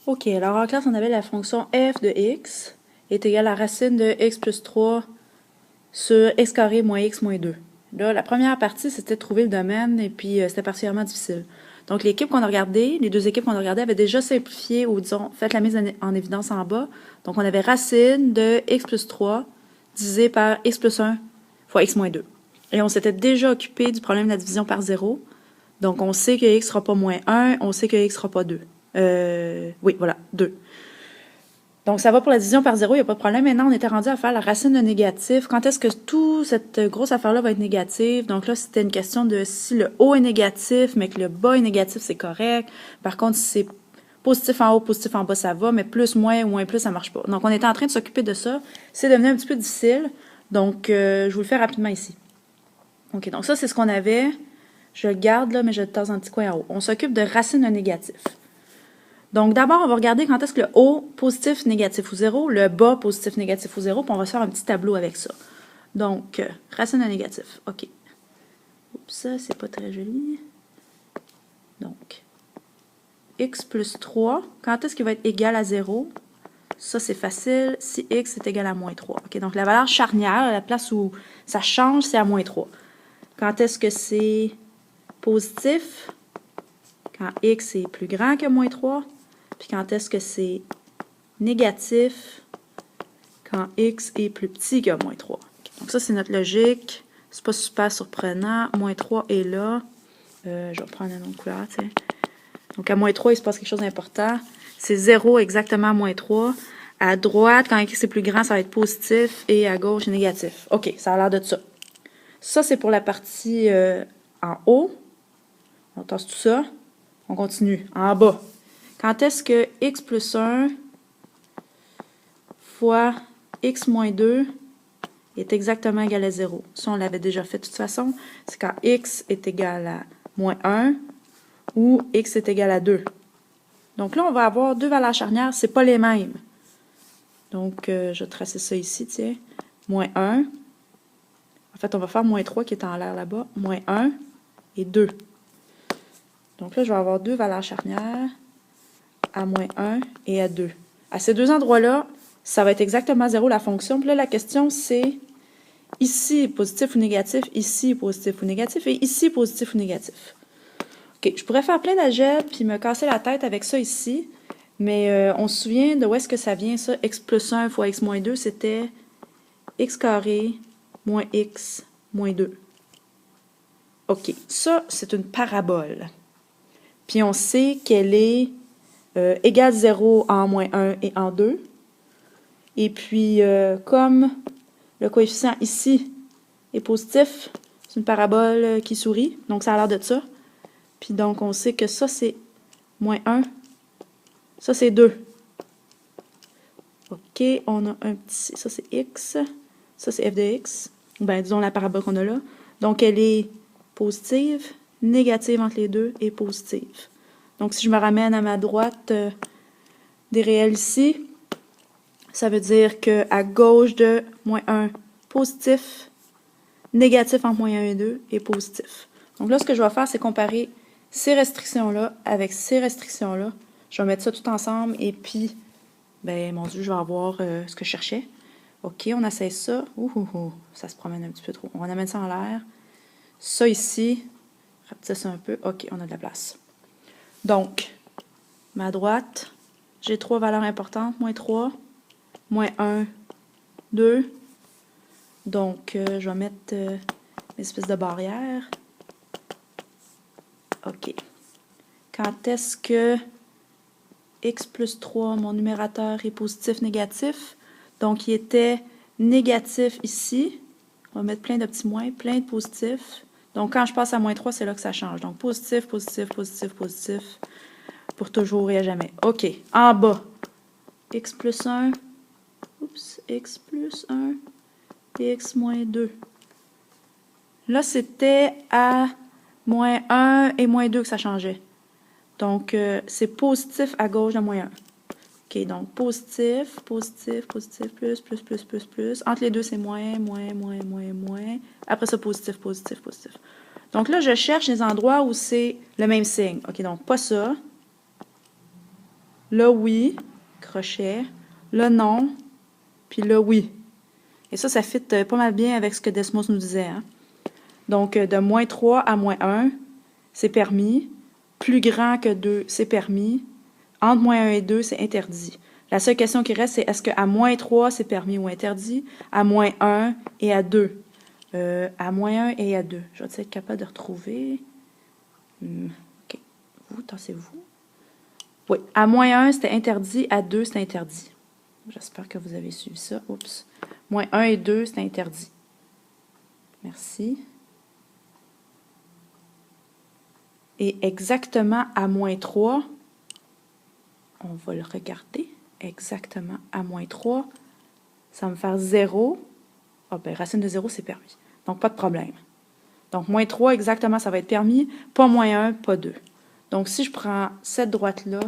OK, alors en classe, on avait la fonction f de x est égale à la racine de x plus 3 sur x carré moins x moins 2. Là, la première partie, c'était de trouver le domaine, et puis c'était particulièrement difficile. Donc, l'équipe qu'on a regardée, les deux équipes qu'on a regardées, avaient déjà simplifié, ou disons, fait la mise en évidence en bas. Donc, on avait racine de x plus 3 divisé par x plus 1 fois x moins 2. Et on s'était déjà occupé du problème de la division par 0. Donc, on sait que x sera pas moins 1, on sait que x sera pas 2. Oui, voilà, 2. Donc, ça va pour la division par 0, il n'y a pas de problème. Maintenant, on était rendu à faire la racine de négatif. Quand est-ce que toute cette grosse affaire-là va être négative? Donc là, c'était une question de si le haut est négatif, mais que le bas est négatif, c'est correct. Par contre, si c'est positif en haut, positif en bas, ça va, mais plus, moins plus, ça marche pas. Donc, on était en train de s'occuper de ça. C'est devenu un petit peu difficile. Donc, je vous le fais rapidement ici. OK, donc ça, c'est ce qu'on avait. Je le garde là, mais je le tasse dans un petit coin en haut. On s'occupe de racine de négatif. Donc, d'abord, on va regarder quand est-ce que le haut, positif, négatif ou 0, le bas, positif, négatif ou 0, puis on va se faire un petit tableau avec ça. Donc, racine de négatif. OK. Oups, c'est pas très joli. Donc, x plus 3, quand est-ce qu'il va être égal à 0? Ça, c'est facile si x est égal à moins 3. OK, donc la valeur charnière, la place où ça change, c'est à moins 3. Quand est-ce que c'est positif? Quand x est plus grand que moins 3. Puis quand est-ce que c'est négatif? Quand x est plus petit que moins 3. Donc ça, c'est notre logique. C'est pas super surprenant. Moins 3 est là. Je vais prendre une autre couleur, tiens. Donc à moins 3, il se passe quelque chose d'important. C'est 0 exactement à moins 3. À droite, quand x est plus grand, ça va être positif. Et à gauche, négatif. OK, ça a l'air de ça. Ça, c'est pour la partie en haut. On tasse tout ça. On continue. En bas. Quand est-ce que x plus 1 fois x moins 2 est exactement égal à 0? Ça, on l'avait déjà fait de toute façon. C'est quand x est égal à moins 1 ou x est égal à 2. Donc là, on va avoir deux valeurs charnières. C'est pas les mêmes. Donc, je vais tracer ça ici, tiens. Moins 1. En fait, on va faire moins 3 qui est en l'air là-bas. Moins 1 et 2. Donc là, je vais avoir deux valeurs charnières à moins 1 et à 2. À ces deux endroits-là, ça va être exactement 0 la fonction. Puis là, la question, c'est ici positif ou négatif, ici positif ou négatif, et ici positif ou négatif. OK, je pourrais faire plein d'algèbres puis me casser la tête avec ça ici, mais on se souvient de où est-ce que ça vient, ça? X plus 1 fois x moins 2, c'était x carré moins x moins 2. OK, ça, c'est une parabole. Puis on sait qu'elle est égale 0 en moins 1 et en 2. Et puis, comme le coefficient ici est positif, c'est une parabole qui sourit, donc ça a l'air de ça. Puis donc, on sait que ça, c'est moins 1. Ça, c'est 2. OK, on a un petit... Ça, c'est x. Ça, c'est f de x. Ben, disons la parabole qu'on a là. Donc, elle est positive, négative entre les deux et positive. Donc, si je me ramène à ma droite des réels ici, ça veut dire qu'à gauche de moins 1, positif, négatif entre moins 1 et 2 et positif. Donc là, ce que je vais faire, c'est comparer ces restrictions-là avec ces restrictions-là. Je vais mettre ça tout ensemble et puis, ben, mon Dieu, je vais avoir ce que je cherchais. OK, on essaie ça. Ça se promène un petit peu trop. On amène ça en l'air. Ça ici, rapetisser ça un peu. OK, on a de la place. Donc, ma droite, j'ai trois valeurs importantes. Moins 3, moins 1, 2. Donc, je vais mettre mes espèces de barrières. OK. Quand est-ce que x plus 3, mon numérateur est positif, négatif? Donc, il était négatif ici. On va mettre plein de petits moins, plein de positifs. Donc, quand je passe à moins 3, c'est là que ça change. Donc, positif, positif, positif, positif. Pour toujours et à jamais. OK. En bas, x plus 1. Oups, x plus 1 et x moins 2. Là, c'était à moins 1 et moins 2 que ça changeait. Donc, c'est positif à gauche de moins 1. OK, donc positif, positif, positif, plus. Entre les deux, c'est moins. Après ça, positif, positif, positif. Donc là, je cherche les endroits où c'est le même signe. OK, donc pas ça. là oui, crochet, là non, puis là oui. Et ça fit pas mal bien avec ce que Desmos nous disait. Hein? Donc, de moins 3 à moins 1, c'est permis. Plus grand que 2, c'est permis. Entre moins 1 et 2, c'est interdit. La seule question qui reste, c'est est-ce qu'à moins 3, c'est permis ou interdit? À moins 1 et à 2. À moins 1 et à 2. Je vais être capable de retrouver. OK. Vous, tassez-vous. Oui, à moins 1, c'était interdit. À 2, c'est interdit. J'espère que vous avez suivi ça. Oups. Moins 1 et 2, c'est interdit. Merci. Et exactement à moins 3, on va le regarder. Exactement à moins 3, ça va me faire 0. Ah ben, racine de 0, c'est permis. Donc, pas de problème. Donc, moins 3, exactement, ça va être permis. Pas moins 1, pas 2. Donc, si je prends cette droite-là,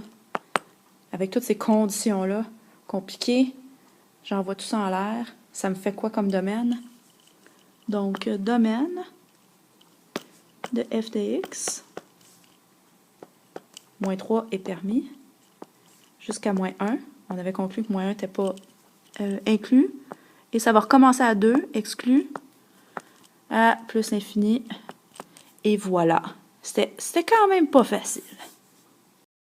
avec toutes ces conditions-là, compliquées, j'envoie tout ça en l'air. Ça me fait quoi comme domaine? Donc, domaine de f de x, moins 3 est permis, jusqu'à moins 1. On avait conclu que moins 1 n'était pas inclus. Et ça va recommencer à 2, exclu, à plus l'infini. Et voilà. C'était quand même pas facile.